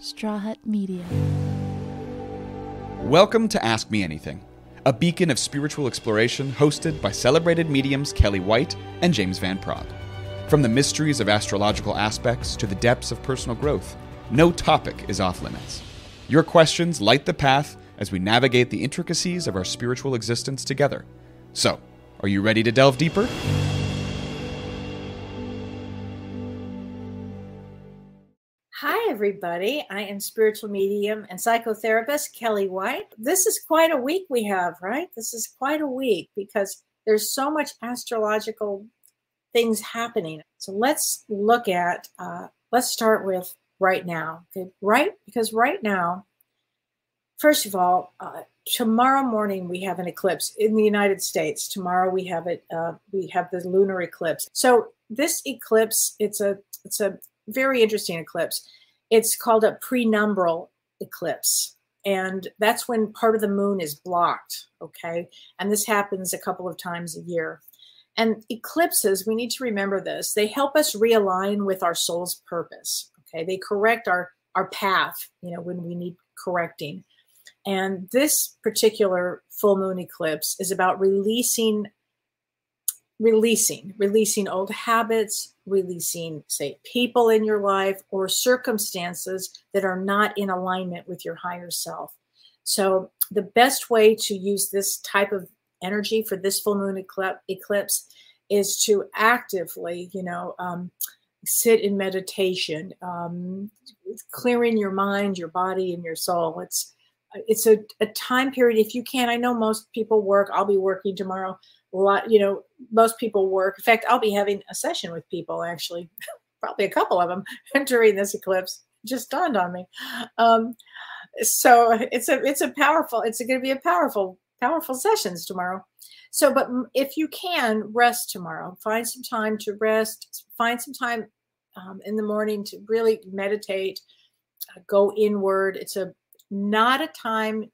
Straw Hut Media. Welcome to Ask Me Anything, a beacon of spiritual exploration hosted by celebrated mediums Kelly White and James Van Praagh. From the mysteries of astrological aspects to the depths of personal growth, no topic is off limits. Your questions light the path as we navigate the intricacies of our spiritual existence together. So, are you ready to delve deeper? Hi, everybody. I am spiritual medium and psychotherapist Kelly White. This is quite a week we have, right? This is quite a week because there's so much astrological things happening. So let's look at, let's start with right now. Okay? Because right now, first of all, tomorrow morning we have an eclipse in the United States. Tomorrow we have it. We have the lunar eclipse. So this eclipse, it's a very interesting eclipse. It's called a penumbral eclipse, and that's when part of the moon is blocked. Okay, and this happens a couple of times a year. And eclipses, we need to remember this. They help us realign with our soul's purpose. Okay, they correct our path. When we need correcting. And this particular full moon eclipse is about releasing old habits, releasing, say, people in your life or circumstances that are not in alignment with your higher self. So the best way to use this type of energy for this full moon eclipse is to actively, sit in meditation, clearing your mind, your body, and your soul. It's a time period. If you can, I know most people work. I'll be working tomorrow. A lot, most people work. In fact, I'll be having a session with people, actually, probably a couple of them during this eclipse. Just dawned on me. So it's going to be a powerful sessions tomorrow. So, but if you can rest tomorrow, find some time to rest, find some time in the morning to really meditate, go inward.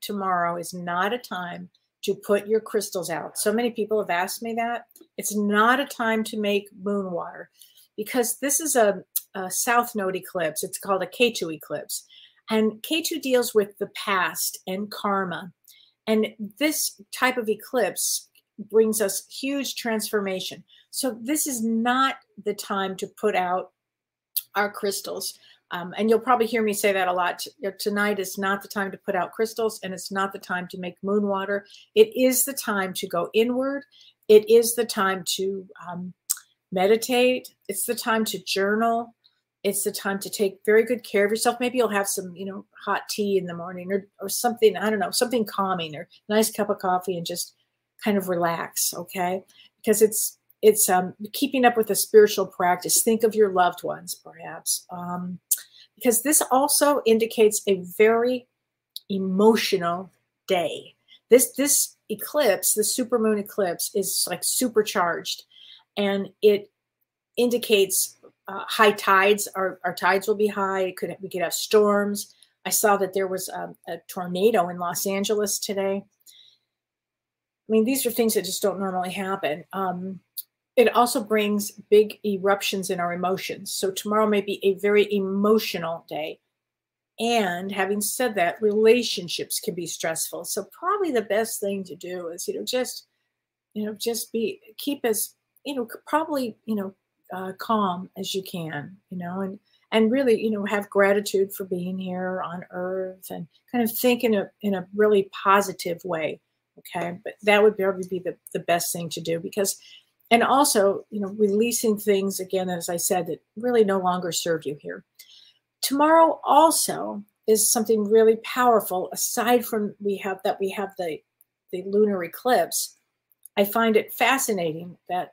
Tomorrow is not a time to put your crystals out. So many people have asked me that. It's not a time to make moon water because this is a south node eclipse. It's called a Ketu eclipse. And Ketu deals with the past and karma. And this type of eclipse brings us huge transformation. So this is not the time to put out our crystals. And you'll probably hear me say that a lot. Tonight is not the time to put out crystals, and it's not the time to make moon water. It is the time to go inward. It is the time to meditate. It's the time to journal. It's the time to take very good care of yourself. Maybe you'll have some, hot tea in the morning or something, I don't know, something calming or a nice cup of coffee and just kind of relax, okay? Because it's keeping up with a spiritual practice. Think of your loved ones, perhaps. Because this also indicates a very emotional day. This eclipse, the supermoon eclipse, is like supercharged, and it indicates high tides. Our tides will be high. We could have storms. I saw that there was a tornado in Los Angeles today. I mean, these are things that just don't normally happen. It also brings big eruptions in our emotions. So tomorrow may be a very emotional day. And having said that, relationships can be stressful. So probably the best thing to do is, keep as, calm as you can, and really, have gratitude for being here on earth and kind of think in a really positive way. Okay. But that would probably be the best thing to do and also, releasing things, again, as I said, that really no longer serve you here. Tomorrow also is something really powerful. Aside from we have the lunar eclipse, I find it fascinating that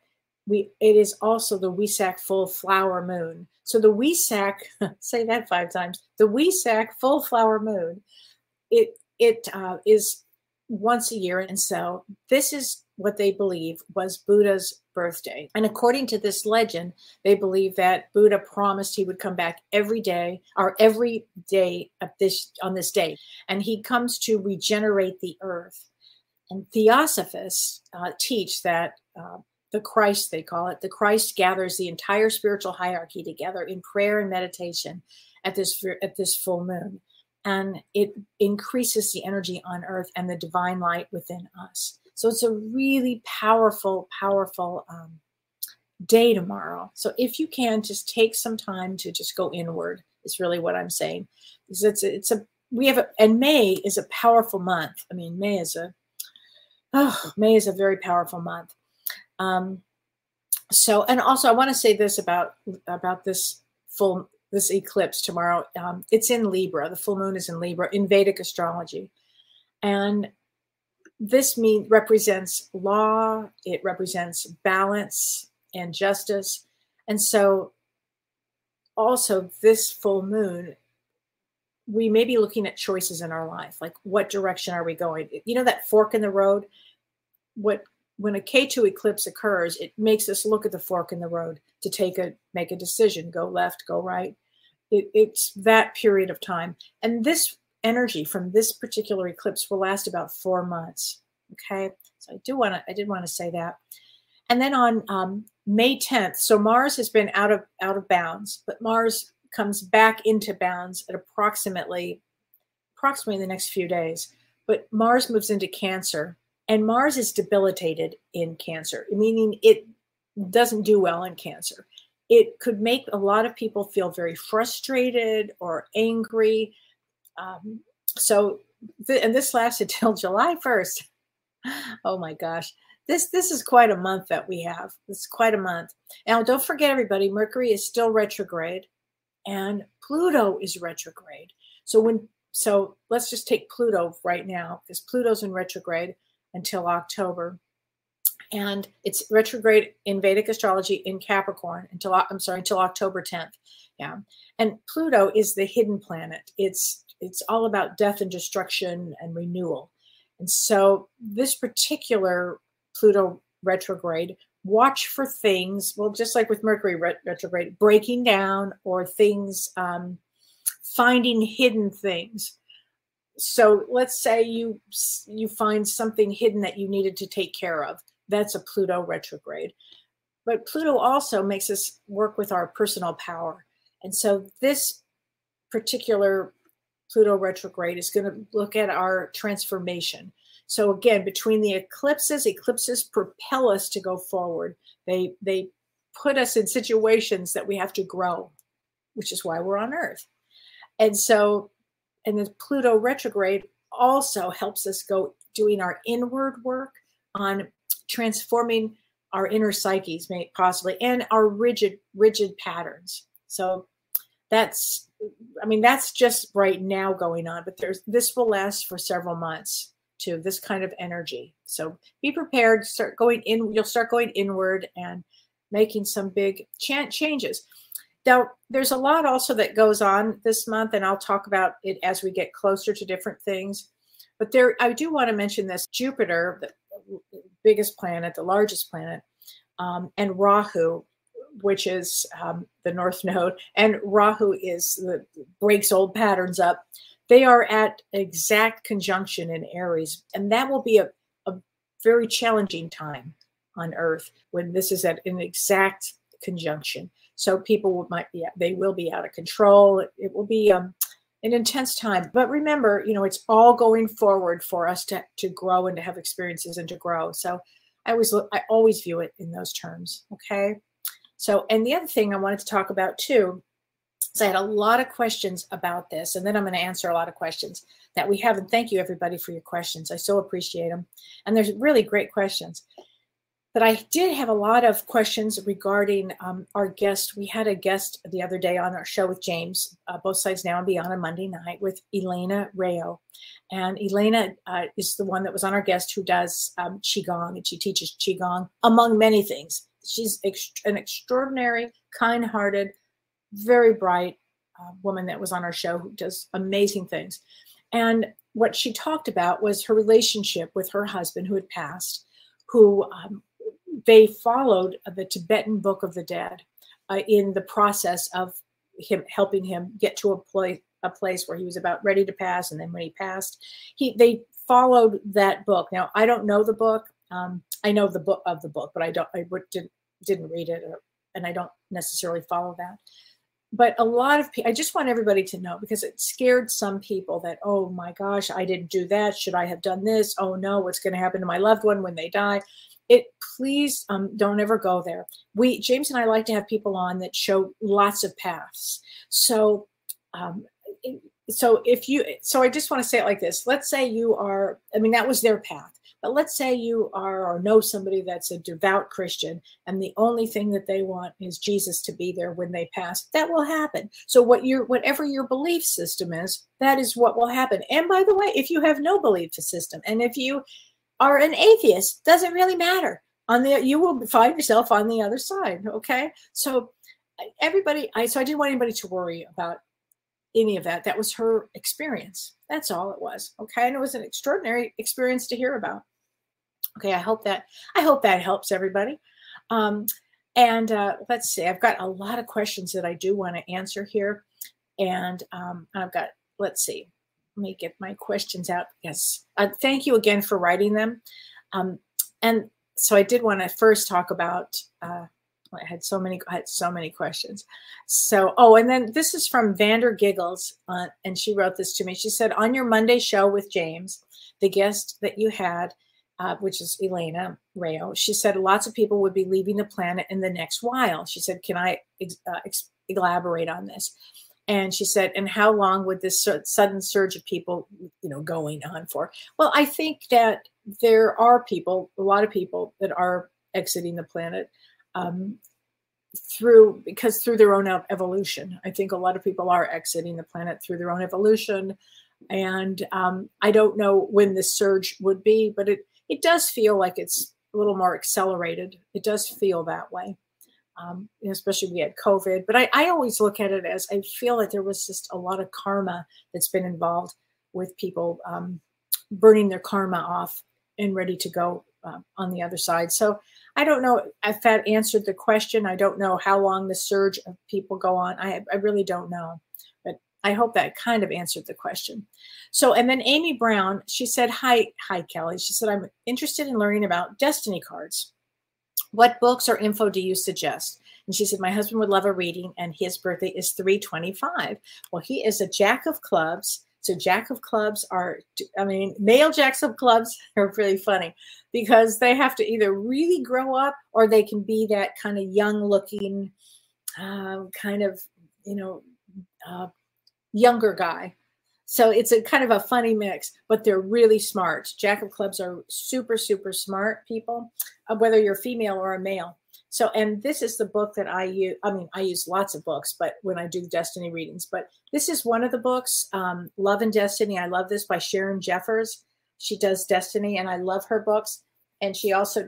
it is also the Wesak full flower moon. So the Wesak, say that 5 times, the Wesak full flower moon, it is once a year. And so this is what they believe was Buddha's birthday. And according to this legend, they believe that Buddha promised he would come back every day on this day. And he comes to regenerate the earth. And Theosophists teach that the Christ, they call it, the Christ gathers the entire spiritual hierarchy together in prayer and meditation. at this full moon, and it increases the energy on Earth and the divine light within us. So it's a really powerful, powerful day tomorrow. So if you can, just take some time to just go inward. Is really what I'm saying. And May is a powerful month. I mean, May is a very powerful month. So, and also I want to say this about this eclipse tomorrow. It's in Libra. The full moon is in Libra in Vedic astrology. And this represents law. It represents balance and justice. And so also this full moon, we may be looking at choices in our life. Like, what direction are we going? You know, that fork in the road? When a Ketu eclipse occurs, it makes us look at the fork in the road to make a decision, go left, go right. It's that period of time. And this energy from this particular eclipse will last about 4 months. Okay. So I did want to say that. And then on May 10th, so Mars has been out of bounds, but Mars comes back into bounds at approximately the next few days. But Mars moves into Cancer, and Mars is debilitated in Cancer, meaning it doesn't do well in Cancer. It could make a lot of people feel very frustrated or angry. And this lasted till July 1st. Oh my gosh. This is quite a month that we have. This is quite a month. Now, don't forget, everybody, Mercury is still retrograde and Pluto is retrograde. So let's just take Pluto right now, because Pluto's in retrograde until October. And it's retrograde in Vedic astrology in Capricorn until October 10th. Yeah. And Pluto is the hidden planet. It's all about death and destruction and renewal. And so this particular Pluto retrograde, watch for things, well, just like with Mercury retrograde, breaking down, or things, finding hidden things. So let's say you find something hidden that you needed to take care of. That's a Pluto retrograde. But Pluto also makes us work with our personal power. And so this particular Pluto retrograde is going to look at our transformation. So again, between the eclipses propel us to go forward. They put us in situations that we have to grow, which is why we're on Earth. And so, and the Pluto retrograde also helps us go doing our inward work on transforming our inner psyches, possibly, and our rigid patterns. So that's just right now going on, but this will last for several months too, this kind of energy. So be prepared, you'll start going inward and making some big changes. Now, there's a lot also that goes on this month, and I'll talk about it as we get closer to different things. But I do want to mention this: Jupiter, the biggest planet, the largest planet, and Rahu, which is the North Node, and Rahu breaks old patterns up. They are at exact conjunction in Aries, and that will be a very challenging time on Earth when this is at an exact conjunction. So people will be out of control. It will be an intense time. But remember, it's all going forward for us to grow and to have experiences and to grow. So I always view it in those terms. Okay. So, and the other thing I wanted to talk about too, is I had a lot of questions about this, and then I'm going to answer a lot of questions that we have. And thank you, everybody, for your questions. I so appreciate them. And there's really great questions. But I did have a lot of questions regarding our guest. We had a guest the other day on our show with James, Both Sides Now and Beyond, on Monday night, with Elena Rayo. And Elena is the one that was on our guest, who does Qigong, and she teaches Qigong, among many things. She's an extraordinary, kind-hearted, very bright woman that was on our show, who does amazing things. And what she talked about was her relationship with her husband, who had passed, who they followed the Tibetan Book of the Dead in the process of helping him get to a place where he was about ready to pass. And then when he passed, they followed that book. Now, I don't know the book. I know the book of the book, but I didn't read it, and I don't necessarily follow that. but a lot of people, I just want everybody to know, because it scared some people that, oh my gosh, I didn't do that. Should I have done this? Oh no, what's going to happen to my loved one when they die? Please don't ever go there. James and I like to have people on that show lots of paths. So, so I just want to say it like this. Let's say you are, I mean, that was their path. But let's say you are or know somebody that's a devout Christian, and the only thing that they want is Jesus to be there when they pass. That will happen. So whatever your belief system is, that is what will happen. And by the way, if you have no belief system, and if you are an atheist, doesn't really matter. You will find yourself on the other side. Okay. So everybody, so I didn't want anybody to worry about any of that. That was her experience. That's all it was. Okay. And it was an extraordinary experience to hear about. Okay, I hope that helps everybody. Let's see, I've got a lot of questions that I do want to answer here. And I've got, let's see, let me get my questions out. Yes, thank you again for writing them. And so I did want to first talk about, I had so many questions. So, and then this is from Vander Giggles, and she wrote this to me. She said, on your Monday show with James, the guest that you had, which is Elena Rayo, she said lots of people would be leaving the planet in the next while. She said, can I elaborate on this? And she said, and how long would this sudden surge of people, going on for? Well, I think that there are a lot of people that are exiting the planet through their own evolution. I think a lot of people are exiting the planet through their own evolution. And I don't know when this surge would be, but it does feel like it's a little more accelerated. It does feel that way, especially we had COVID. But I always look at it as, I feel like there was just a lot of karma that's been involved with people burning their karma off and ready to go on the other side. So I don't know if that answered the question. I don't know how long the surge of people go on. I really don't know. I hope that kind of answered the question. So, and then Amy Brown, she said, hi, Kelly. She said, I'm interested in learning about destiny cards. What books or info do you suggest? And she said, my husband would love a reading, and his birthday is 3/25. Well, he is a jack of clubs. So jack of clubs male jacks of clubs are really funny, because they have to either really grow up, or they can be that kind of young looking, younger guy. So it's a kind of a funny mix, but they're really smart. Jack of clubs are super, super smart people, whether you're female or a male. So, and this is the book that I use. I mean, I use lots of books, but when I do destiny readings, but this is one of the books, Love and Destiny. I love this, by Sharon Jeffers. She does destiny, and I love her books. And she also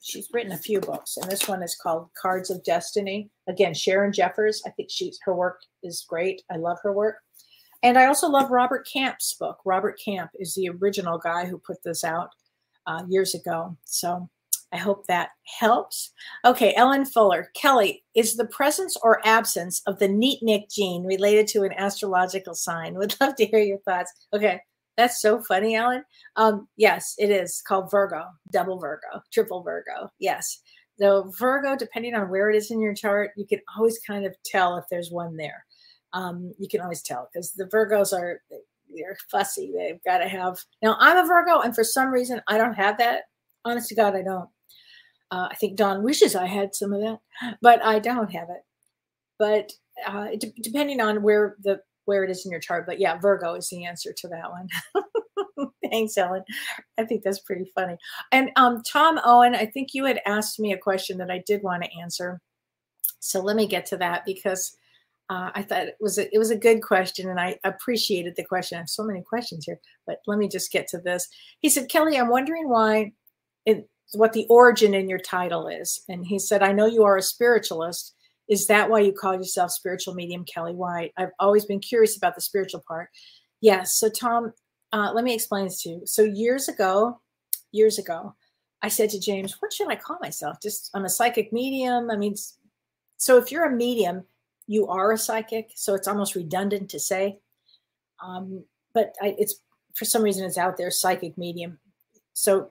she's written a few books, and this one is called Cards of Destiny. Again, Sharon Jeffers. I think her work is great. I love her work. And I also love Robert Camp's book. Robert Camp is the original guy who put this out years ago. So I hope that helps. Okay, Ellen Fuller. Kelly, is the presence or absence of the Neatnik gene related to an astrological sign? Would love to hear your thoughts. Okay, that's so funny, Ellen. Yes, it is called Virgo, double Virgo, triple Virgo. Yes. So Virgo, depending on where it is in your chart, you can always kind of tell if there's one there. You can always tell, because the Virgos they're fussy. They've got to have, now I'm a Virgo, and for some reason I don't have that. Honest to God, I don't. I think Dawn wishes I had some of that, but I don't have it. But depending on where it is in your chart. But yeah, Virgo is the answer to that one. Thanks, Ellen. I think that's pretty funny. And Tom Owen, I think you had asked me a question that I did want to answer. So let me get to that, because I thought it was a good question, and I appreciated the question. I have so many questions here, but let me just get to this. He said, Kelly, I'm wondering what the origin in your title is. And he said, I know you are a spiritualist. Is that why you call yourself Spiritual Medium Kelly White? I've always been curious about the spiritual part. Yes. So Tom, let me explain this to you. So years ago, I said to James, what should I call myself? I'm a psychic medium. I mean, so if you're a medium, you are a psychic. So it's almost redundant to say, but it's, for some reason it's out there, psychic medium. So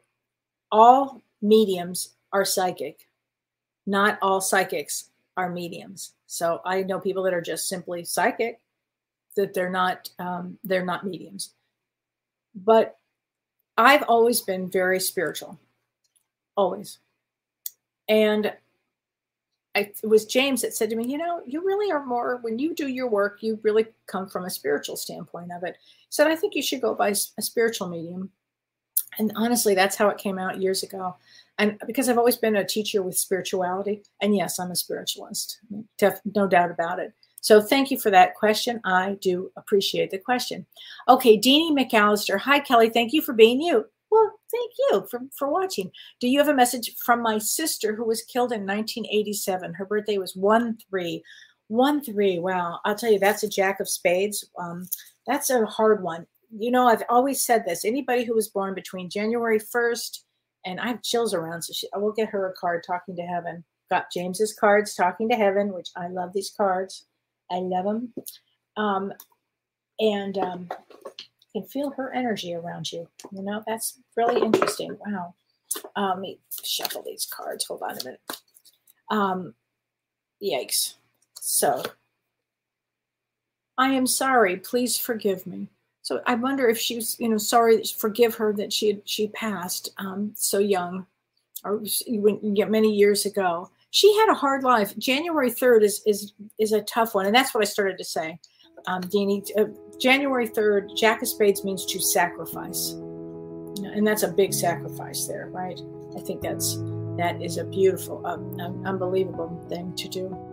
all mediums are psychic. Not all psychics are mediums. So I know people that are just simply psychic, that they're not mediums. But I've always been very spiritual, always. And it was James that said to me, you really are more, when you do your work, you really come from a spiritual standpoint of it. He said, I think you should go by a spiritual medium. And honestly, that's how it came out years ago. And because I've always been a teacher with spirituality, and yes, I'm a spiritualist, no doubt about it. So thank you for that question. I do appreciate the question. Okay, Deanie McAllister. Hi, Kelly. Thank you for being you. Well, thank you for watching. Do you have a message from my sister who was killed in 1987? Her birthday was 1-3. 1-3. Wow. I'll tell you, that's a jack of spades. That's a hard one. I've always said this. Anybody who was born between January 1st, and I have chills around, so I will get her a card, Talking to Heaven. Got James's cards, Talking to Heaven, which I love these cards. I love them. Can feel her energy around you. That's really interesting. Wow. Let me shuffle these cards. Hold on a minute. Yikes. So, I am sorry. Please forgive me. So I wonder if she was, sorry, forgive her that she passed so young, or many years ago. She had a hard life. January 3rd is a tough one, and that's what I started to say. Deanie, January 3rd, Jack of Spades means to sacrifice, and that's a big sacrifice there, right? I think that is a beautiful, unbelievable thing to do.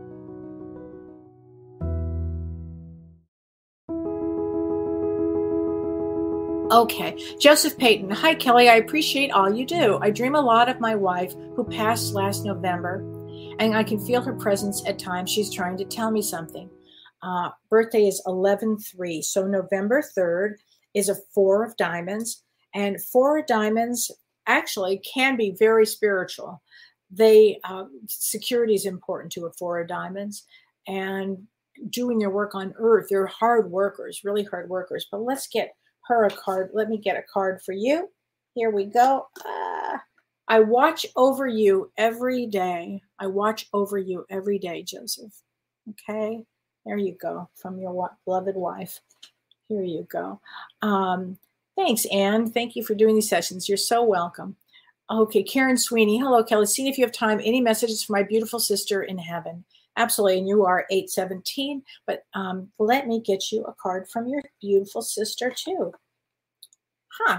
Okay, Joseph Payton. Hi, Kelly. I appreciate all you do. I dream a lot of my wife who passed last November, and I can feel her presence at times. She's trying to tell me something. Birthday is 11-3. So November 3rd is a 4 of diamonds, and 4 of diamonds actually can be very spiritual. Security is important to a 4 of diamonds, and doing their work on earth. They're hard workers, really hard workers. But let's get her a card. Let me get a card for you. Here we go. I watch over you every day. I watch over you every day, Joseph. Okay, there you go, from your beloved wife. Here you go. Thanks, Anne. Thank you for doing these sessions. You're so welcome. Okay, Karen Sweeney. Hello, Kelly. See if you have time. Any messages for my beautiful sister in heaven? Absolutely, and you are 817, but let me get you a card from your beautiful sister too.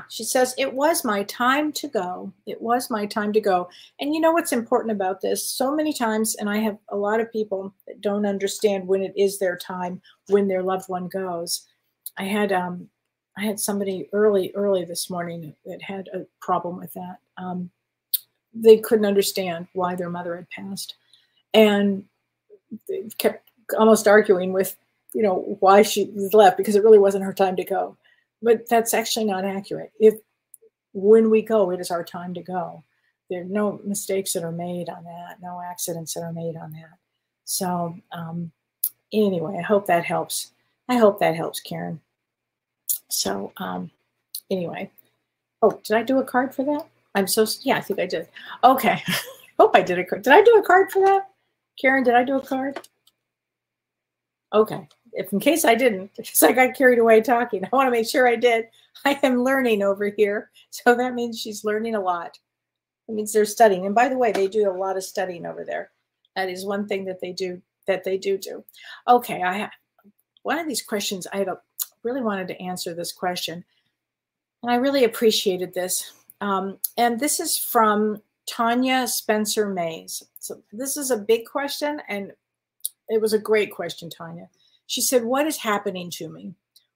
She says, it was my time to go. It was my time to go. And you know what's important about this? So many times, and I have a lot of people that don't understand when it is their time, when their loved one goes. I had somebody early this morning that had a problem with that. They couldn't understand why their mother had passed. And they kept almost arguing with, why she was left, because it really wasn't her time to go. But that's actually not accurate. When we go, it is our time to go. There are no mistakes that are made on that, no accidents that are made on that. So anyway, I hope that helps. I hope that helps, Karen. So anyway, did I do a card for that? Yeah, I think I did. Okay, hope I did a card. Did I do a card for that? Karen, did I do a card? Okay. If in case I didn't, because I got carried away talking, I want to make sure I did. I am learning over here. So that means she's learning a lot. It means they're studying. And by the way, they do a lot of studying over there. That is one thing that they do. Okay, I have one of these questions. I really wanted to answer this question, and I really appreciated this. And this is from Tanya Spencer Mays. So this is a big question, and it was a great question, Tanya. She said, what is happening to me?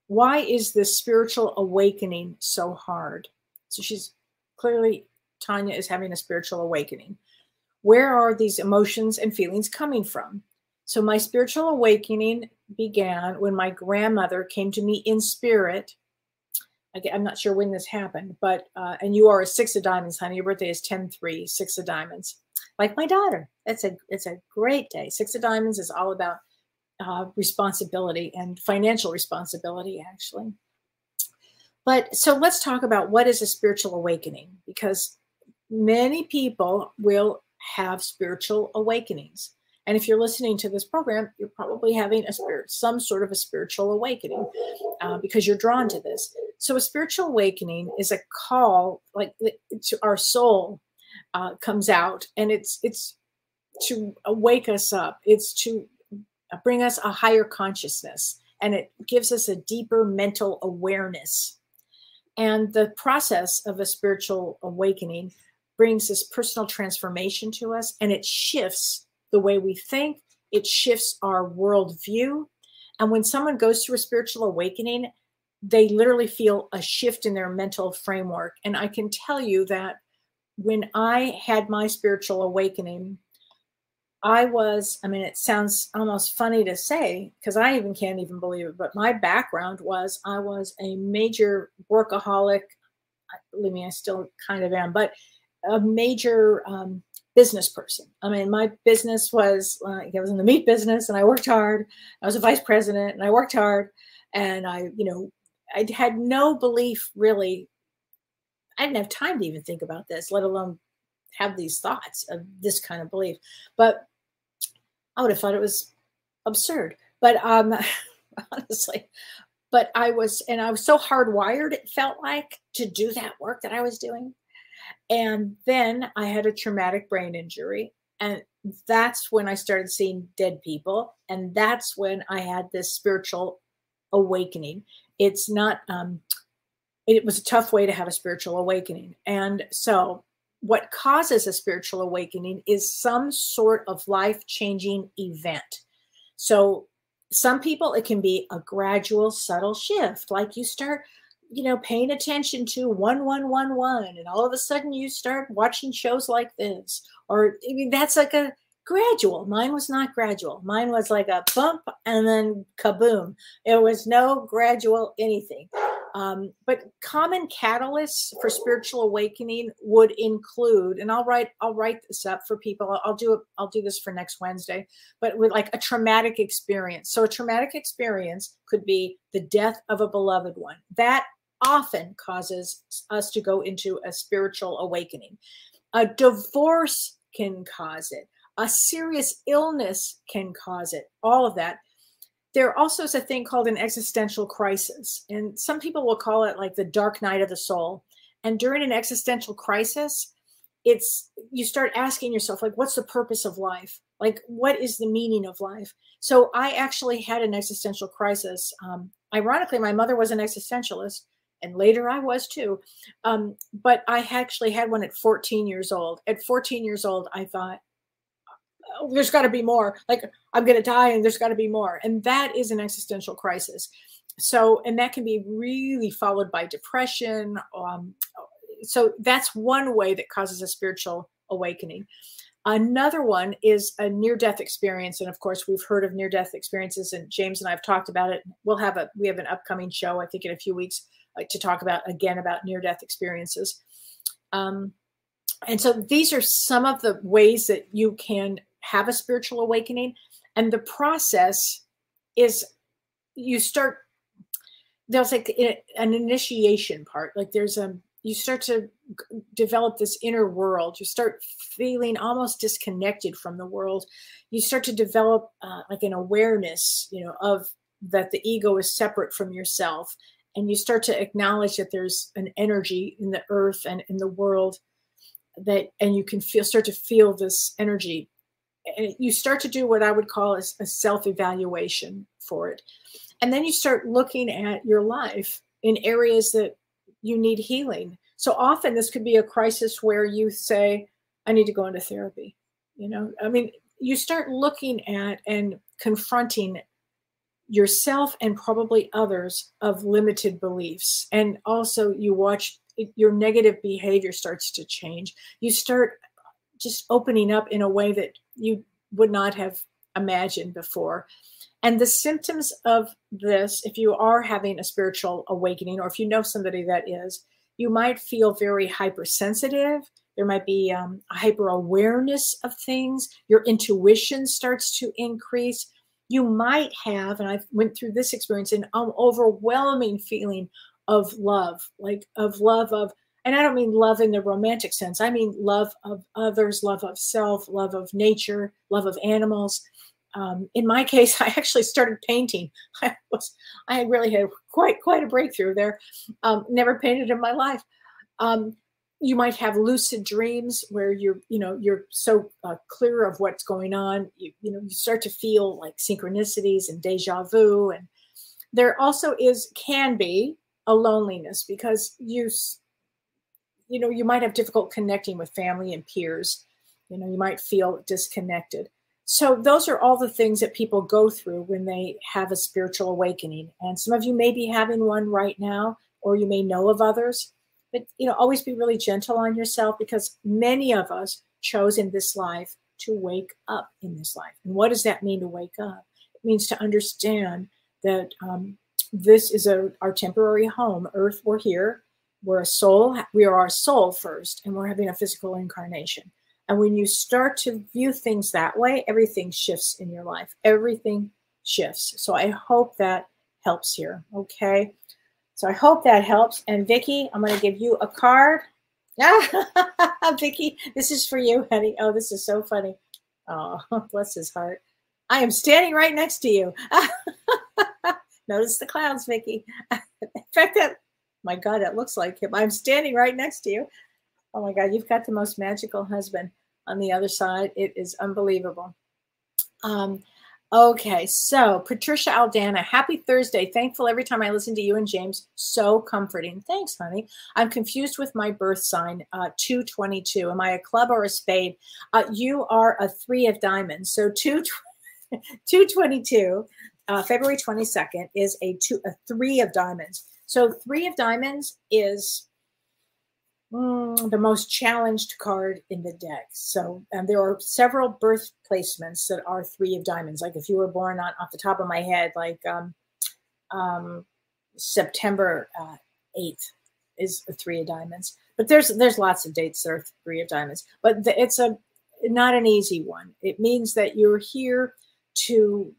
Why is this spiritual awakening so hard? So Tanya is having a spiritual awakening. Where are these emotions and feelings coming from? So my spiritual awakening began when my grandmother came to me in spirit. I'm not sure when this happened, but, and you are a 6 of diamonds, honey. Your birthday is 10-3, 6 of diamonds. Like my daughter. It's a great day. 6 of diamonds is all about responsibility and financial responsibility, actually. But so let's talk about what is a spiritual awakening, because many people will have spiritual awakenings. And if you're listening to this program, you're probably having some sort of a spiritual awakening because you're drawn to this. So a spiritual awakening is a call, like to our soul comes out, and it's to wake us up. It's to bring us a higher consciousness, and it gives us a deeper mental awareness. And the process of a spiritual awakening brings this personal transformation to us, and it shifts the way we think. It shifts our worldview. And when someone goes through a spiritual awakening, they literally feel a shift in their mental framework. And I can tell you that when I had my spiritual awakening, it sounds almost funny to say, because I can't even believe it, but my background was I was a major workaholic. Believe me, I still kind of am, but a major business person. I mean, my business was, I was in the meat business and I worked hard. I was a vice president and I worked hard. And I had no belief really. I didn't have time to even think about this, let alone have these thoughts of this kind of belief. But I would have thought it was absurd. But honestly, but I was so hardwired, it felt like, to do that work that I was doing. And then I had a traumatic brain injury. And that's when I started seeing dead people. And that's when I had this spiritual awakening. It's not, it was a tough way to have a spiritual awakening. And so what causes a spiritual awakening is some sort of life-changing event. So some people, it can be a gradual, subtle shift. Like you start paying attention to 1111, and all of a sudden you start watching shows like this. Or that's like a gradual. Mine was not gradual. Mine was like a bump and then kaboom. It was no gradual anything. But common catalysts for spiritual awakening would include, and I'll write this up for people. I'll do this for next Wednesday, but with like a traumatic experience. So a traumatic experience could be the death of a beloved one. That often causes us to go into a spiritual awakening. A divorce can cause it. A serious illness can cause it. All of that. There also is a thing called an existential crisis. And some people will call it like the dark night of the soul. And during an existential crisis, you start asking yourself, like, what's the purpose of life? Like, what is the meaning of life? So I actually had an existential crisis. Ironically, my mother was an existentialist, and later I was too. But I actually had one at 14 years old. At 14 years old, I thought, oh, there's got to be more. Like, I'm going to die and there's got to be more. And that is an existential crisis. So, and that can be really followed by depression. So that's one way that causes a spiritual awakening. Another one is a near-death experience. And of course, we've heard of near-death experiences, and James and I have talked about it. We have an upcoming show, I think in a few weeks, to talk about near-death experiences. And so these are some of the ways that you can have a spiritual awakening. And the process is there's like an initiation part. Like you start to develop this inner world. You start feeling almost disconnected from the world. You start to develop like an awareness, of that the ego is separate from yourself. And you start to acknowledge that there's an energy in the earth and in the world and you can start to feel this energy. And you start to do what I would call a self-evaluation for it. And then you start looking at your life in areas that you need healing. So often this could be a crisis where you say, I need to go into therapy. You start looking at and confronting yourself and probably others of limited beliefs. And also you watch your negative behavior starts to change. You start just opening up in a way that you would not have imagined before. And the symptoms of this, if you are having a spiritual awakening, or if you know somebody that is, you might feel very hypersensitive. There might be a hyper awareness of things. Your intuition starts to increase. You might have, and I went through this experience, an overwhelming feeling of love, And I don't mean love in the romantic sense. I mean love of others, love of self, love of nature, love of animals. In my case, I actually started painting. I really had quite a breakthrough there. Never painted in my life. You might have lucid dreams where you're so clear of what's going on. You start to feel like synchronicities and deja vu. And there also can be a loneliness because you might have difficult connecting with family and peers. You might feel disconnected. So those are all the things that people go through when they have a spiritual awakening. And some of you may be having one right now, or you may know of others. But, always be really gentle on yourself, because many of us chose in this life to wake up in this life. And what does that mean, to wake up? It means to understand that this is our temporary home. Earth, we're here. We're a soul. We are our soul first, and we're having a physical incarnation. And when you start to view things that way, everything shifts in your life. Everything shifts. So I hope that helps here. Okay. So I hope that helps. And Vicki, I'm going to give you a card. Vicki, this is for you, honey. Oh, this is so funny. Oh, bless his heart. I am standing right next to you. Notice the clouds, Vicki. In fact, my God, it looks like him. I'm standing right next to you. Oh my God, you've got the most magical husband on the other side. It is unbelievable. Okay, so Patricia Aldana, happy Thursday. Thankful every time I listen to you and James. So comforting. Thanks, honey. I'm confused with my birth sign, 222. Am I a club or a spade? You are a 3 of diamonds. So 222, February 22nd, is a 3 of diamonds. So 3 of diamonds is the most challenged card in the deck. So there are several birth placements that are 3 of diamonds. Like if you were born off the top of my head, like September 8th is a 3 of diamonds. But there's lots of dates that are 3 of diamonds. But it's not an easy one. It means that you're here to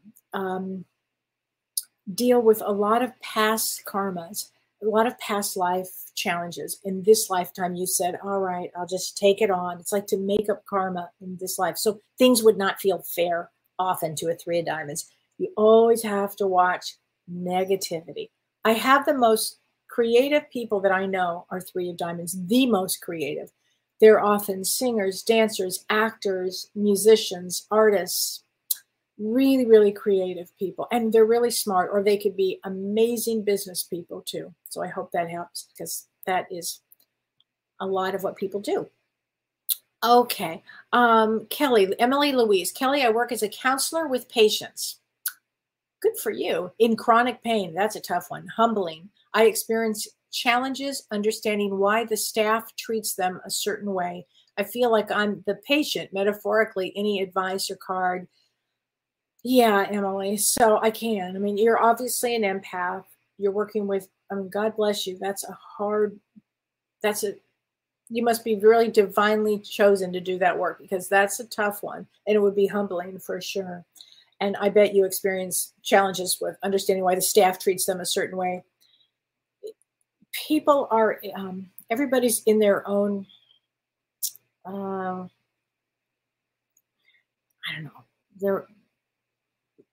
deal with a lot of past karmas, a lot of past life challenges. In this lifetime, you said, all right, I'll just take it on. It's like to make up karma in this life. So things would not feel fair often to a 3 of diamonds. You always have to watch negativity. I have the most creative people that I know are 3 of diamonds, the most creative. They're often singers, dancers, actors, musicians, artists, really, really creative people. And they're really smart, or they could be amazing business people too. So I hope that helps, because that is a lot of what people do. Okay. Kelly, Emily Louise. Kelly, I work as a counselor with patients. Good for you. In chronic pain. That's a tough one. Humbling. I experience challenges understanding why the staff treats them a certain way. I feel like I'm the patient, metaphorically. Any advice or card? Yeah, Emily. So I can. I mean, you're obviously an empath. You're working with, God bless you. You must be really divinely chosen to do that work, because that's a tough one, and it would be humbling for sure. And I bet you experience challenges with understanding why the staff treats them a certain way. People are, everybody's in their own, I don't know,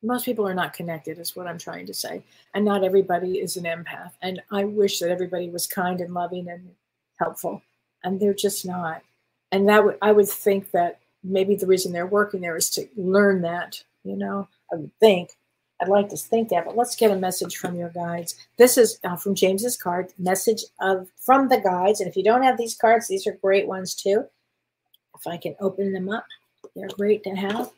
most people are not connected, is what I'm trying to say. And not everybody is an empath. And I wish that everybody was kind and loving and helpful. And they're just not. And I would think that maybe the reason they're working there is to learn that, I would think. I'd like to think that, but let's get a message from your guides. This is from James's card, message from the guides. And if you don't have these cards, these are great ones too. If I can open them up, they're great to have.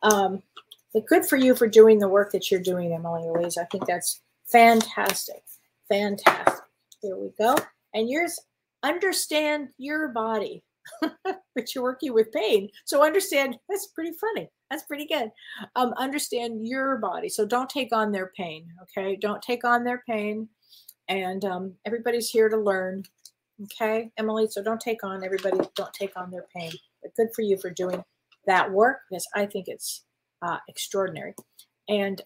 But good for you for doing the work that you're doing, Emily Louise. I think that's fantastic. Fantastic. Here we go. And yours, understand your body. But you're working with pain. So understand, that's pretty funny. That's pretty good. Understand your body. So don't take on their pain. Okay. Don't take on their pain. And everybody's here to learn. Okay, Emily. So don't take on their pain. But good for you for doing that work, because I think it's extraordinary. And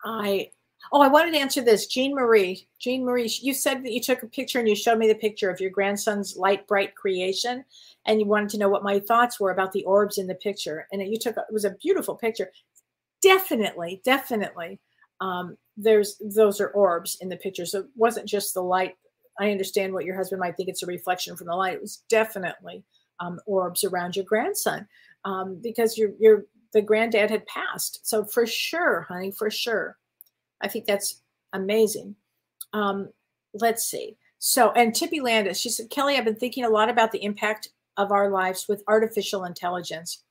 I Oh, I wanted to answer this. Jean Marie. Jean Marie, you said that you took a picture and you showed me the picture of your grandson's light, bright creation. And you wanted to know what my thoughts were about the orbs in the picture. And it was a beautiful picture. Definitely, definitely. Those are orbs in the picture. So it wasn't just the light. I understand what your husband might think it's a reflection from the light. It was definitely orbs around your grandson because the granddad had passed. So for sure, honey, for sure. I think that's amazing. Let's see. So, and Tippy Landis, she said, Kelly, I've been thinking a lot about the impact of our lives with artificial intelligence.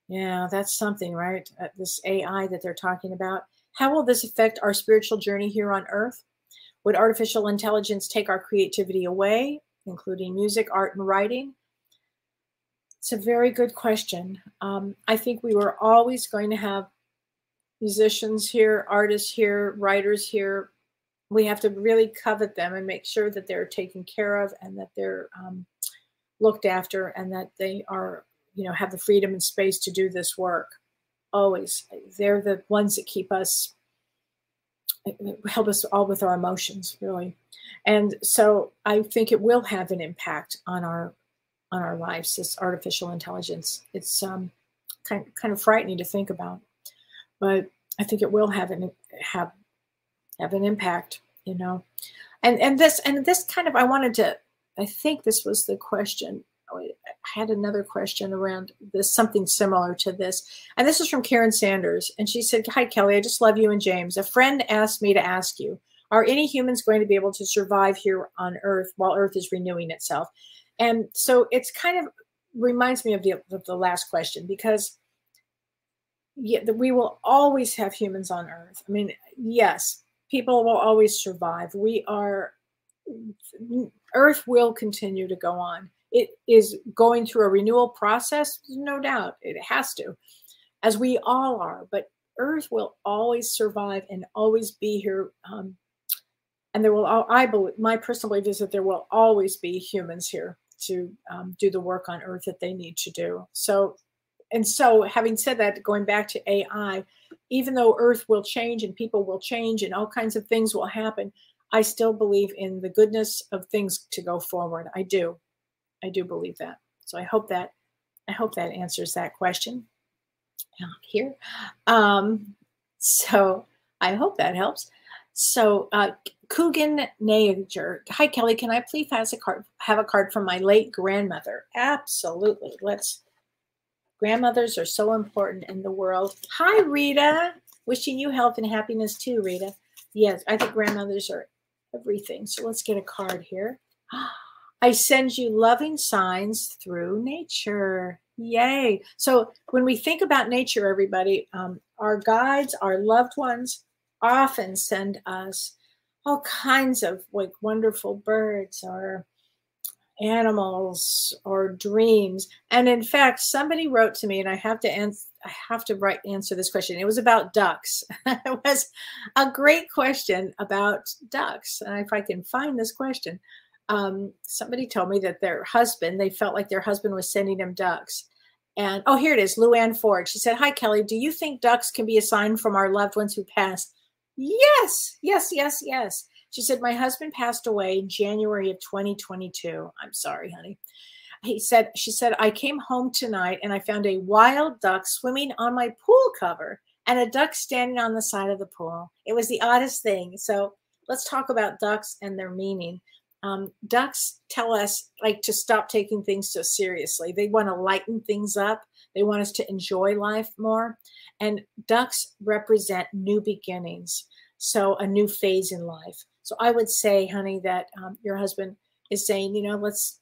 Yeah, that's something, right? This AI that they're talking about. How will this affect our spiritual journey here on Earth? Would artificial intelligence take our creativity away, including music, art, and writing? It's a very good question. I think we were always going to have musicians here, artists here, writers here. We have to really covet them and make sure that they're taken care of and that they're looked after and that they are, have the freedom and space to do this work. Always. They're the ones that help us all with our emotions, really. And so I think it will have an impact on our lives, this artificial intelligence. It's kind of frightening to think about. But I think it will have an impact, and this kind of, I think this was the question. I had another question around this, something similar to this. And this is from Karen Sanders. And she said, hi, Kelly, I just love you and James. A friend asked me to ask you, are any humans going to be able to survive here on Earth while Earth is renewing itself? And so it's kind of reminds me of the last question, because we will always have humans on Earth. I mean, yes, people will always survive. Earth will continue to go on. It is going through a renewal process, no doubt. It has to, as we all are. But Earth will always survive and always be here. And there will, I believe, my personal belief is that there will always be humans here to do the work on Earth that they need to do. So having said that, going back to AI, even though Earth will change and people will change and all kinds of things will happen, I still believe in the goodness of things to go forward. I do believe that. So I hope that answers that question here. So I hope that helps. So Coogan Nager, hi Kelly, can I please have a card from my late grandmother? Absolutely. Grandmothers are so important in the world. Hi Rita, wishing you health and happiness too, Rita. Yes, I think grandmothers are everything. So let's get a card here. I send you loving signs through nature. Yay. So when we think about nature, everybody, our guides, our loved ones often send us all kinds of like wonderful birds or animals or dreams. And in fact, somebody wrote to me, and I have to answer this question. It was about ducks. It was a great question about ducks. And if I can find this question, somebody told me that they felt like their husband was sending them ducks. And oh, here it is, Luann Ford. She said, hi, Kelly, do you think ducks can be a sign from our loved ones who passed? Yes, yes, yes, yes. She said, my husband passed away in January of 2022. I'm sorry, honey. She said, I came home tonight and I found a wild duck swimming on my pool cover and a duck standing on the side of the pool. It was the oddest thing. So let's talk about ducks and their meaning. Ducks tell us to stop taking things so seriously. They want to lighten things up. They want us to enjoy life more. And ducks represent new beginnings. So a new phase in life. So I would say, honey, that your husband is saying, let's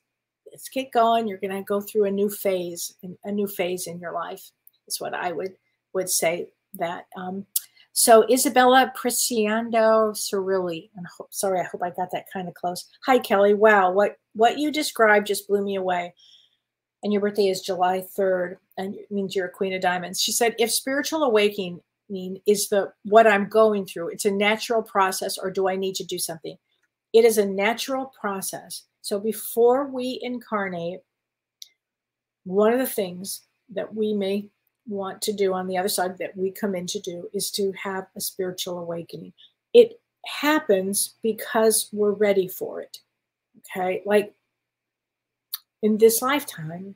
get going. You're going to go through a new phase in your life. Is what I would say that. So Isabella Preciando Cirilli, and sorry, I hope I got that kind of close. Hi, Kelly. Wow, what you described just blew me away. And your birthday is July 3rd, and it means you're a Queen of Diamonds. She said, if spiritual awakening is what I'm going through, it's a natural process, or do I need to do something? It is a natural process. So before we incarnate, one of the things that we may want to do on the other side that we come in to do is to have a spiritual awakening. it happens because we're ready for it. Okay. Like in this lifetime,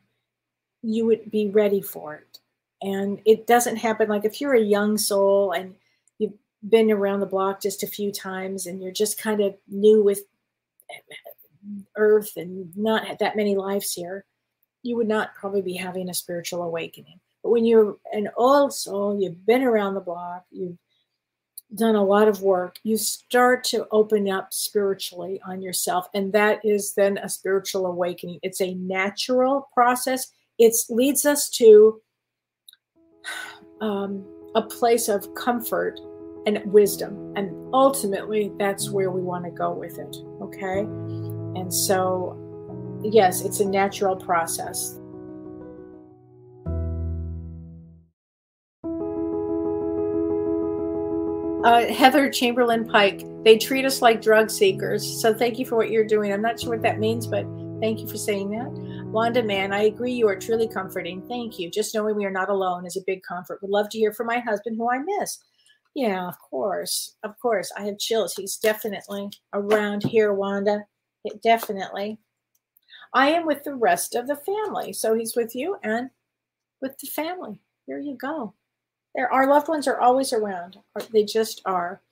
you would be ready for it. And it doesn't happen like if you're a young soul and you've been around the block just a few times and you're just kind of new with Earth and not that many lives here, you would not probably be having a spiritual awakening. But when you're an old soul, you've been around the block, you've done a lot of work, you start to open up spiritually on yourself. And that is then a spiritual awakening. It's a natural process. It leads us to a place of comfort and wisdom. And ultimately, that's where we want to go with it. Okay. And so, yes, it's a natural process. Heather Chamberlain Pike, they treat us like drug seekers. So thank you for what you're doing. I'm not sure what that means, but thank you for saying that. Wanda Mann, I agree. You are truly comforting. Thank you. Just knowing we are not alone is a big comfort. Would love to hear from my husband, who I miss. Yeah, of course. Of course. I have chills. He's definitely around here, Wanda. Definitely. I am with the rest of the family. So he's with you and with the family. There you go. Our loved ones are always around. They just are.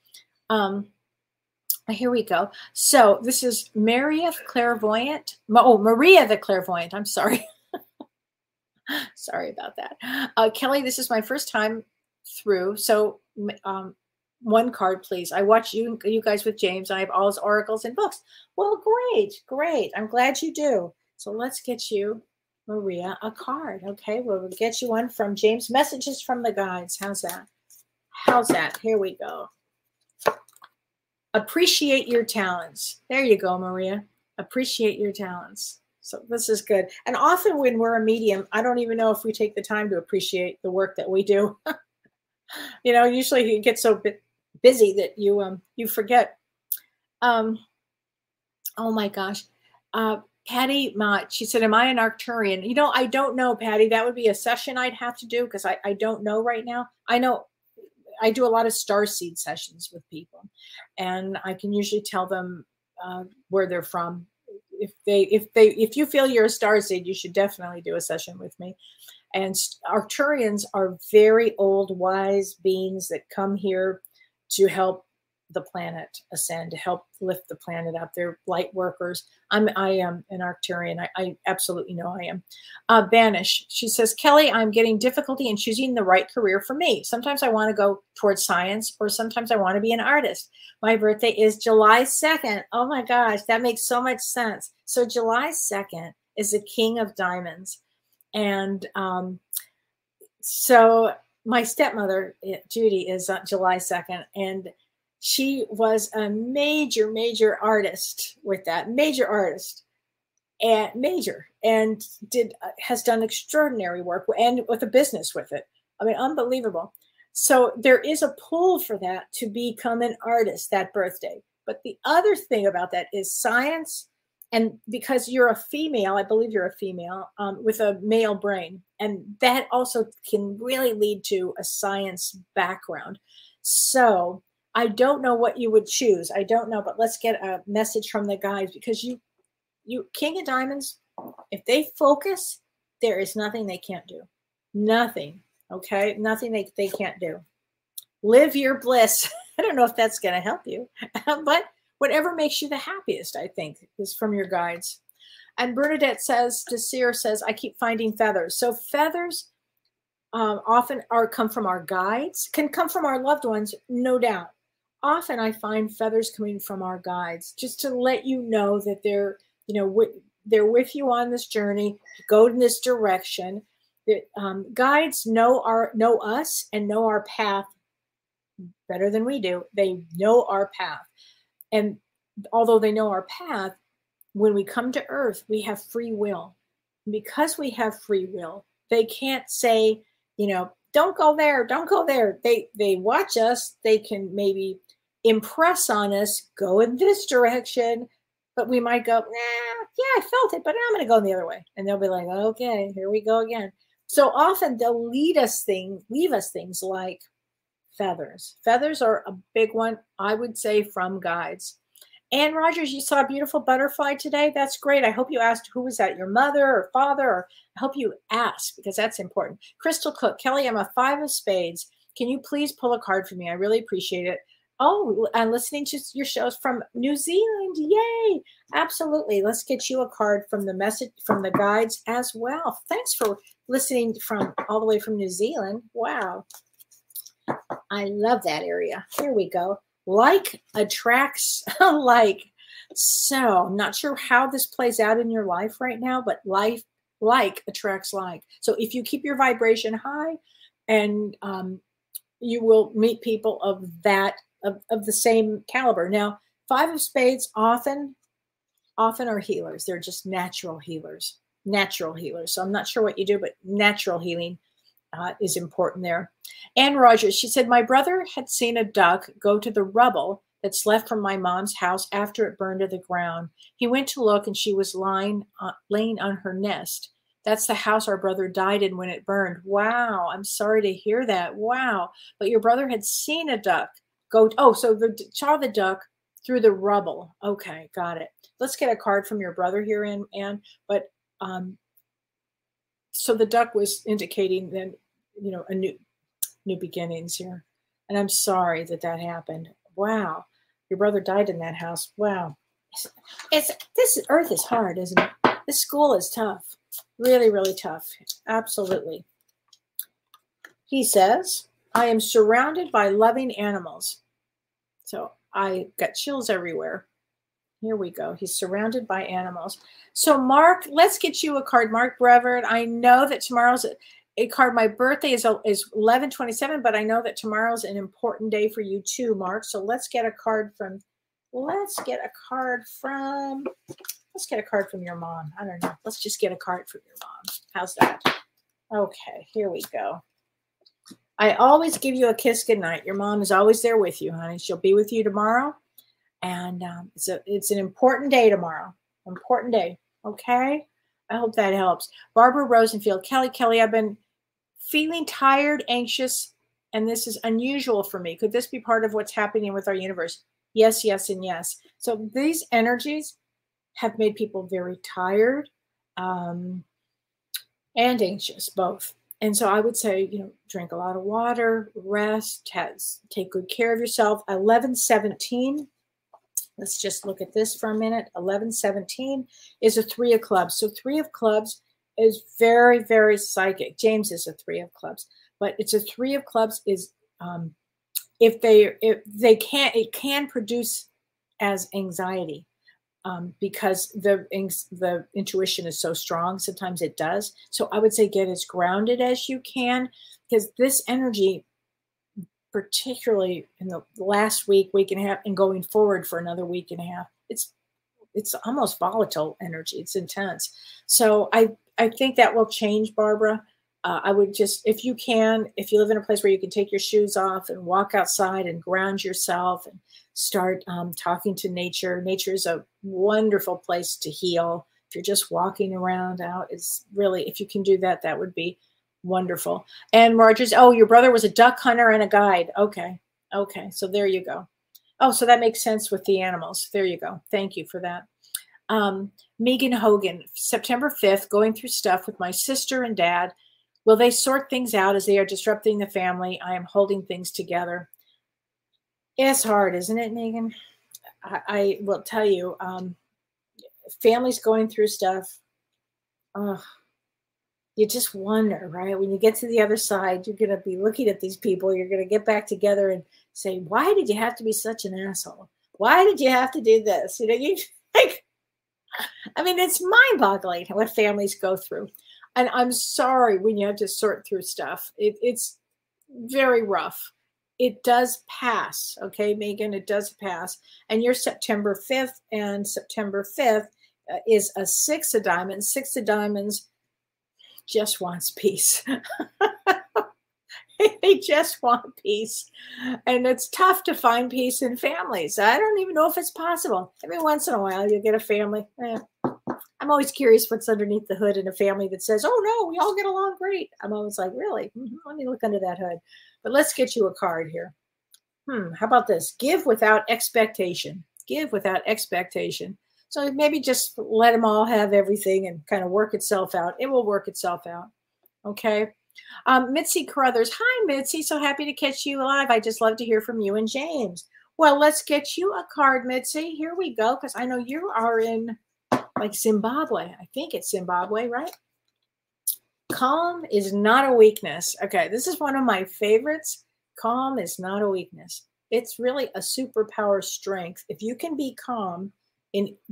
Here we go. So this is Maria Clairvoyant. Oh, Maria the Clairvoyant. I'm sorry. Sorry about that. Kelly, this is my first time through. So one card, please. I watch you guys with James. I have all his oracles and books. Well, great, great. I'm glad you do. So let's get you, Maria, a card. Okay, we'll get you one from James. Messages from the guides. How's that? How's that? Here we go. Appreciate your talents. There you go, Maria. Appreciate your talents. So this is good. And often when we're a medium, I don't even know if we take the time to appreciate the work that we do. You know, usually you get so busy that you forget. Oh my gosh. Patty Mott, she said, am I an Arcturian? You know, I don't know, Patty. That would be a session I'd have to do because I don't know right now. I know I do a lot of starseed sessions with people, and I can usually tell them where they're from. If you feel you're a starseed, you should definitely do a session with me. And Arcturians are very old, wise beings that come here to help the planet ascend, to help lift the planet up. They're light workers. I am an Arcturian. I absolutely know I am. Banish, she says, Kelly, I'm getting difficulty in choosing the right career for me. Sometimes I want to go towards science, or sometimes I want to be an artist. My birthday is July 2nd. Oh my gosh, that makes so much sense. So July 2nd is the King of Diamonds. And so my stepmother, Judy, is July 2nd. And she was a major, major artist with that, major artist, and has done extraordinary work and with a business with it. I mean, unbelievable. So there is a pull for that to become an artist that birthday. But the other thing about that is science. And because you're a female, I believe you're a female with a male brain. And that also can really lead to a science background. So I don't know what you would choose. I don't know, but let's get a message from the guides, because you King of Diamonds, if they focus, there is nothing they can't do. Nothing. Okay. Nothing they can't do. Live your bliss. I don't know if that's going to help you, but whatever makes you the happiest, I think, is from your guides. And Bernadette says, Desir says, I keep finding feathers. So feathers often come from our guides, can come from our loved ones, no doubt. Often I find feathers coming from our guides, just to let you know that they're with you on this journey. Go in this direction. Guides know us and know our path better than we do. They know our path. And although they know our path, when we come to Earth, we have free will. And because we have free will, they can't say, don't go there, don't go there. They watch us. They can maybe impress on us, go in this direction, but we might go, yeah, I felt it, but I'm going to go the other way. And they'll be like, okay, here we go again. So often they'll leave us things like feathers. Feathers are a big one, I would say, from guides. Ann Rogers, you saw a beautiful butterfly today. That's great. I hope you asked who was that, your mother or father, or I hope you asked because that's important. Crystal Cook, Kelly, I'm a 5 of spades. Can you please pull a card for me? I really appreciate it. Oh, I'm listening to your shows from New Zealand. Yay. Absolutely. Let's get you a card from the message from the guides as well. Thanks for listening from all the way from New Zealand. Wow. I love that area. Here we go. Like attracts like. So I'm not sure how this plays out in your life right now, but life like attracts like. So if you keep your vibration high, and you will meet people of that of the same caliber. Now, 5 of spades often are healers. They're just natural healers. So I'm not sure what you do, but natural healing is important there. Ann Rogers, she said, my brother had seen a duck go to the rubble that's left from my mom's house after it burned to the ground. He went to look and she was laying on her nest. That's the house our brother died in when it burned. Wow, I'm sorry to hear that. Wow, but your brother had seen a duck go. Oh, so saw the duck through the rubble. Okay, got it. Let's get a card from your brother here, Ann. But so the duck was indicating then, you know, a new beginnings here. And I'm sorry that happened. Wow, your brother died in that house. Wow, this earth is hard, isn't it? This school is tough. Really, really tough. Absolutely. He says, I am surrounded by loving animals. So I got chills everywhere. Here we go. He's surrounded by animals. So Mark, let's get you a card. Mark Brevard, I know that tomorrow's a card. My birthday is 11/27, but I know that tomorrow's an important day for you too, Mark. So let's get a card from your mom. I don't know. Let's just get a card from your mom. How's that? Okay, here we go. I always give you a kiss goodnight. Your mom is always there with you, honey. She'll be with you tomorrow. And it's an important day tomorrow. Important day. Okay? I hope that helps. Barbara Rosenfield. Kelly, I've been feeling tired, anxious, and this is unusual for me. Could this be part of what's happening with our universe? Yes, yes, and yes. So these energies have made people very tired and anxious, both. And so I would say, you know, drink a lot of water, rest, take good care of yourself. 11/17. Let's just look at this for a minute. 11/17 is a 3 of clubs. So 3 of clubs is very, very psychic. James is a 3 of clubs, but it's a 3 of clubs is it can produce as anxiety. Because the intuition is so strong, sometimes it does. So I would say get as grounded as you can, because this energy, particularly in the last week and a half, and going forward for another week and a half, it's almost volatile energy. It's intense. So I think that will change, Barbara. I would just, if you live in a place where you can take your shoes off and walk outside and ground yourself and start talking to nature. Nature is a wonderful place to heal. If you're just walking around out, it's really, if you can do that, that would be wonderful. And Rogers, oh, your brother was a duck hunter and a guide. Okay. So there you go. Oh, so that makes sense with the animals. There you go. Thank you for that. Megan Hogan, September 5th, going through stuff with my sister and dad. Will they sort things out as they are disrupting the family? I am holding things together. It's hard, isn't it, Megan? I will tell you, families going through stuff, you just wonder, right? When you get to the other side, you're going to be looking at these people. You're going to get back together and say, why did you have to be such an asshole? Why did you have to do this? You know, it's mind-boggling what families go through. And I'm sorry when you have to sort through stuff. It's very rough. It does pass, okay, Megan? It does pass. And you're September 5th, and September 5th is a 6 of diamonds. 6 of diamonds just wants peace. They just want peace. And it's tough to find peace in families. I don't even know if it's possible. Every once in a while, you get a family. I'm always curious what's underneath the hood in a family that says, oh, no, we all get along great. I'm always like, really? Let me look under that hood. But let's get you a card here. How about this? Give without expectation. Give without expectation. So maybe just let them all have everything and kind of work itself out. It will work itself out. Okay. Mitzi Carruthers. Hi, Mitzi. So happy to catch you live. I just love to hear from you and James. Well, let's get you a card, Mitzi. Here we go, because I know you are in like Zimbabwe. I think it's Zimbabwe, right? Calm is not a weakness. Okay, this is one of my favorites. Calm is not a weakness. It's really a superpower strength. If you can be calm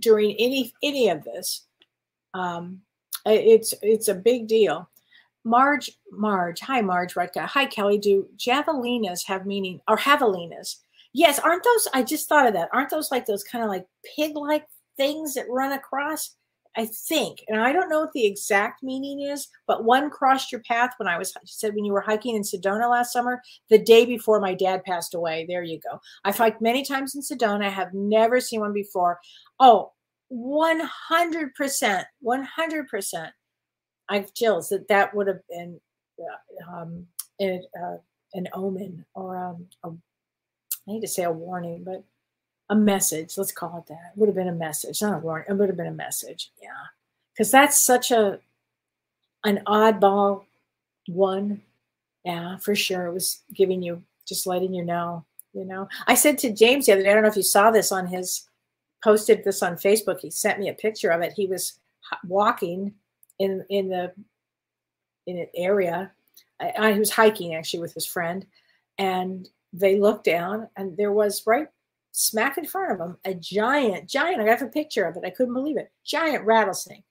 during any of this, it's a big deal. Marge, hi Marge Rutka. Hi Kelly. Do javelinas have meaning, or javelinas? Yes, aren't those? I just thought of that. Aren't those like those kind of like pig-like things that run across? I think, and I don't know what the exact meaning is, but one crossed your path when when you were hiking in Sedona last summer, the day before my dad passed away. There you go. I've hiked many times in Sedona. I have never seen one before. Oh, 100%, 100%. I have chills that would have been an omen, or I hate to say a warning, but a message. Let's call it that. It would have been a message, not a warning. It would have been a message. Yeah. Because that's such an oddball one. Yeah, for sure. It was giving you, just letting you know. I said to James the other day, I don't know if you saw this posted this on Facebook. He sent me a picture of it. He was walking in an area. He was hiking actually with his friend, and they looked down, and there was right smack in front of him a giant, I got a picture of it. I couldn't believe it. Giant rattlesnake.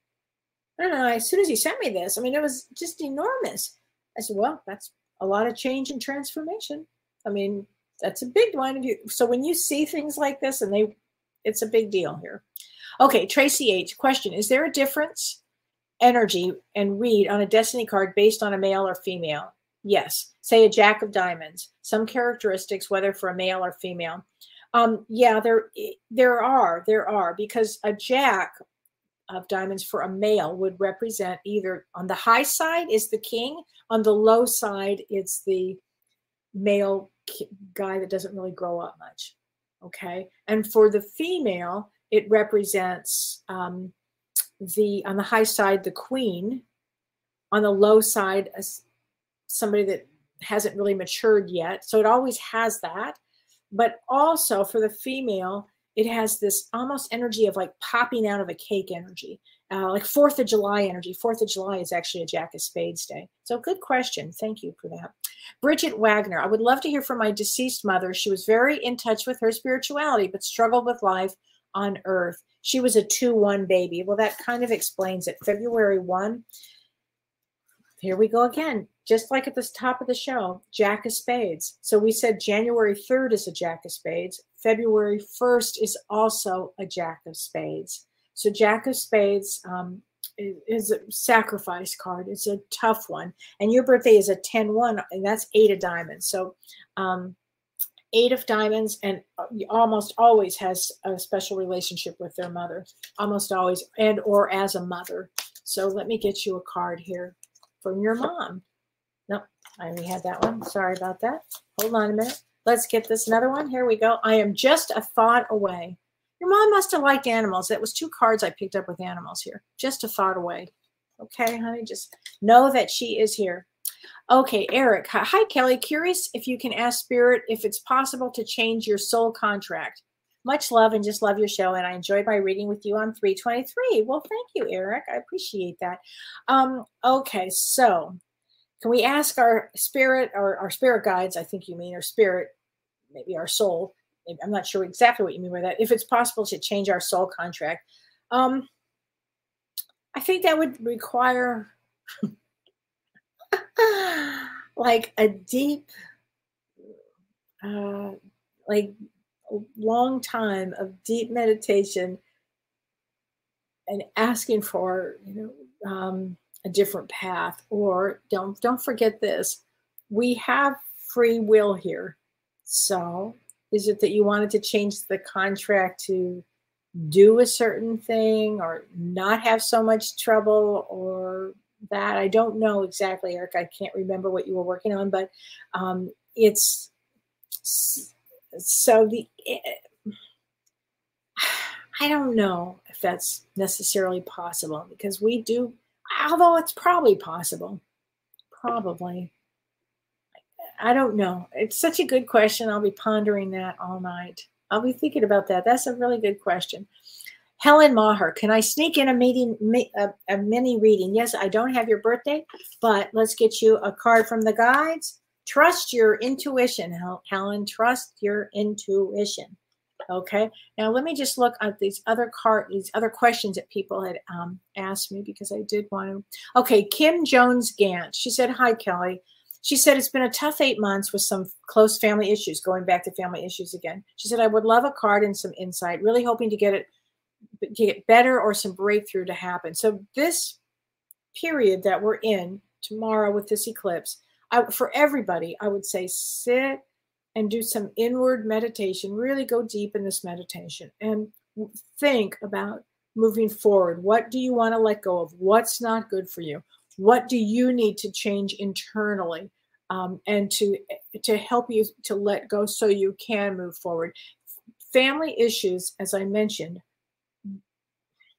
I don't know. As soon as he sent me this, I mean, it was just enormous. I said, well, that's a lot of change and transformation. I mean, that's a big one. So when you see things like this, and it's a big deal here. Okay, Tracy H. Question: is there a difference energy and read on a destiny card based on a male or female? Yes. Say a Jack of Diamonds. Some characteristics, whether for a male or female. Yeah, there are, because a Jack of Diamonds for a male would represent either on the high side is the king, on the low side it's the male guy that doesn't really grow up much. Okay, and for the female, it represents on the high side the queen, on the low side somebody that hasn't really matured yet. So it always has that. But also for the female, it has this almost energy of like popping out of a cake energy, like 4th of July energy. 4th of July is actually a Jack of Spades day. So good question. Thank you for that. Bridget Wagner. I would love to hear from my deceased mother. She was very in touch with her spirituality, but struggled with life on earth. She was a 2-1 baby. Well, that kind of explains it. February 1. Here we go again. Just like at the top of the show, Jack of Spades. So we said January 3rd is a Jack of Spades. February 1st is also a Jack of Spades. So Jack of Spades is a sacrifice card. It's a tough one. And your birthday is a 10-1, and that's 8 of diamonds. So 8 of diamonds, and almost always has a special relationship with their mother. Almost always, and or as a mother. So let me get you a card here from your mom. Nope, I already had that one. Sorry about that. Hold on a minute. Let's get this another one. Here we go. I am just a thought away. Your mom must have liked animals. That was 2 cards I picked up with animals here. Just a thought away. Okay, honey, just know that she is here. Okay, Eric. Hi, Kelly. Curious if you can ask Spirit if it's possible to change your soul contract. Much love, and just love your show, and I enjoyed my reading with you on 3/23. Well, thank you, Eric. I appreciate that. Okay, so can we ask our spirit, or our spirit guides, I think you mean, or spirit, maybe our soul. Maybe, I'm not sure exactly what you mean by that. If it's possible to change our soul contract. I think that would require like a deep, like long time of deep meditation and asking for, a different path. Or don't forget this, we have free will here. So is it that you wanted to change the contract to do a certain thing, or not have so much trouble, or that? I don't know exactly, Eric. I can't remember what you were working on, but it's so I don't know if that's necessarily possible, because we do, although it's probably possible, probably. I don't know. It's such a good question. I'll be pondering that all night. I'll be thinking about that. That's a really good question. Helen Maher, can I sneak in a mini reading? Yes, I don't have your birthday, but let's get you a card from the guides. Trust your intuition, Helen. Trust your intuition. Okay. Now let me just look at these other questions that people had asked me, because I did want to. Okay, Kim Jones Gant. She said, "Hi, Kelly." She said, "It's been a tough 8 months with some close family issues, going back to family issues again." She said, "I would love a card and some insight, really hoping to get better or some breakthrough to happen." So this period that we're in tomorrow with this eclipse, for everybody, I would say sit and do some inward meditation, really go deep in this meditation and think about moving forward. What do you want to let go of? What's not good for you? What do you need to change internally, and to help you to let go so you can move forward? Family issues, as I mentioned,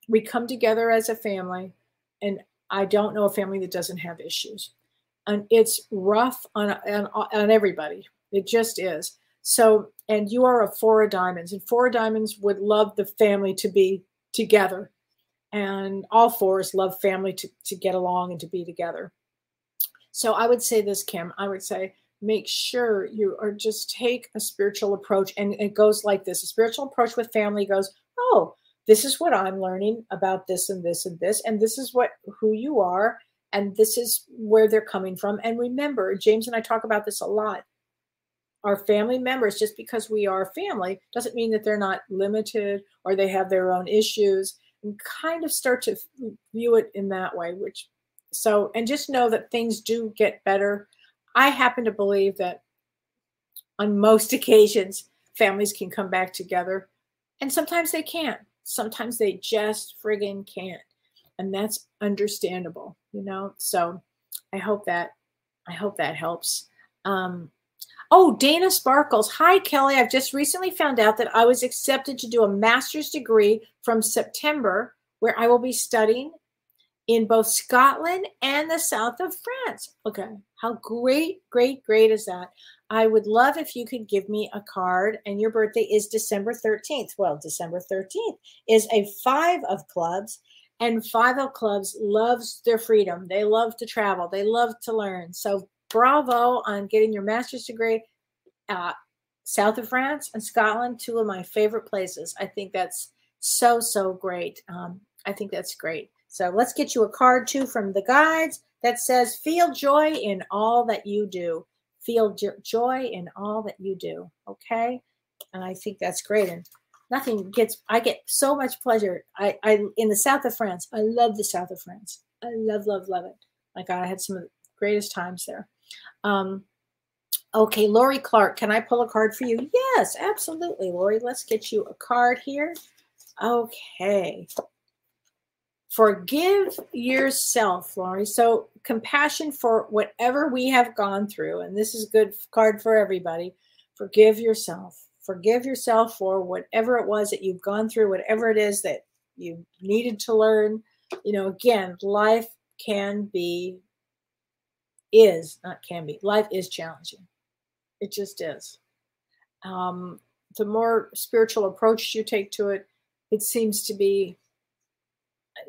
we come together as a family, and I don't know a family that doesn't have issues. And it's rough on everybody. It just is. So, and you are a 4 of diamonds, and 4 of diamonds would love the family to be together. And all 4s love family to get along and to be together. So I would say this, Kim, I would say, make sure you are just take a spiritual approach. And it goes like this. A spiritual approach with family goes, oh, this is what I'm learning about this and this and this. And this is who you are. And this is where they're coming from. And remember, James and I talk about this a lot. Our family members, just because we are family, doesn't mean that they're not limited or they have their own issues. And kind of start to view it in that way. And just know that things do get better. I happen to believe that on most occasions, families can come back together. And sometimes they can't. Sometimes they just friggin' can't. And that's understandable, So I hope that helps. Oh, Dana Sparkles. Hi, Kelly. I've just recently found out that I was accepted to do a master's degree from September, where I will be studying in both Scotland and the south of France. Okay. How great is that? I would love if you could give me a card, and your birthday is December 13th. Well, December 13th is a 5 of clubs, and 5 of clubs loves their freedom. They love to travel. They love to learn. So bravo on getting your master's degree. South of France and Scotland, 2 of my favorite places. I think that's so great. I think that's great. So let's get you a card too from the guides that says, feel joy in all that you do. Feel joy in all that you do. Okay. And I think that's great. And I get so much pleasure. I in the south of France. I love the south of France. I love it. My God, I had some of the greatest times there. Okay, Lori Clark, can I pull a card for you? Yes, absolutely, Lori. Let's get you a card here. Okay. Forgive yourself, Lori. So compassion for whatever we have gone through. And this is a good card for everybody. Forgive yourself. Forgive yourself for whatever it was that you've gone through, whatever it is that you needed to learn. Again, life life is challenging. It just is. The more spiritual approach you take to it, it seems to be,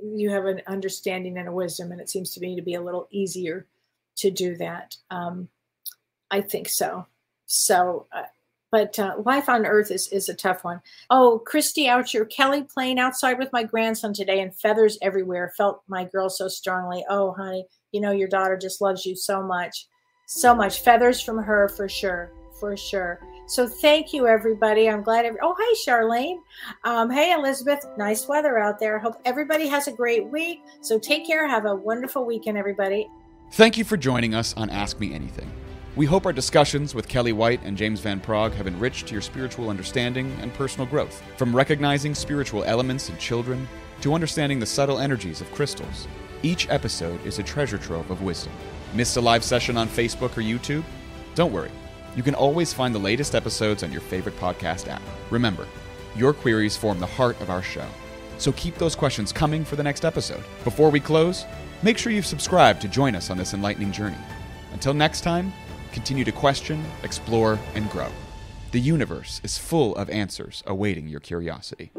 you have an understanding and a wisdom, and it seems to me to be a little easier to do that. I think so. But life on earth is a tough one. Oh, Christy Oucher, Kelly, playing outside with my grandson today and feathers everywhere. Felt my girl so strongly. Oh, honey, your daughter just loves you so much. So much. Feathers from her for sure. So thank you, everybody. I'm glad. Oh, hi, Charlene. Hey, Elizabeth. Nice weather out there. I hope everybody has a great week. So take care. Have a wonderful weekend, everybody. Thank you for joining us on Ask Me Anything. We hope our discussions with Kelly White and James Van Praagh have enriched your spiritual understanding and personal growth. From recognizing spiritual elements in children to understanding the subtle energies of crystals, each episode is a treasure trove of wisdom. Missed a live session on Facebook or YouTube? Don't worry. You can always find the latest episodes on your favorite podcast app. Remember, your queries form the heart of our show, so keep those questions coming for the next episode. Before we close, make sure you've subscribed to join us on this enlightening journey. Until next time, continue to question, explore, and grow. The universe is full of answers awaiting your curiosity.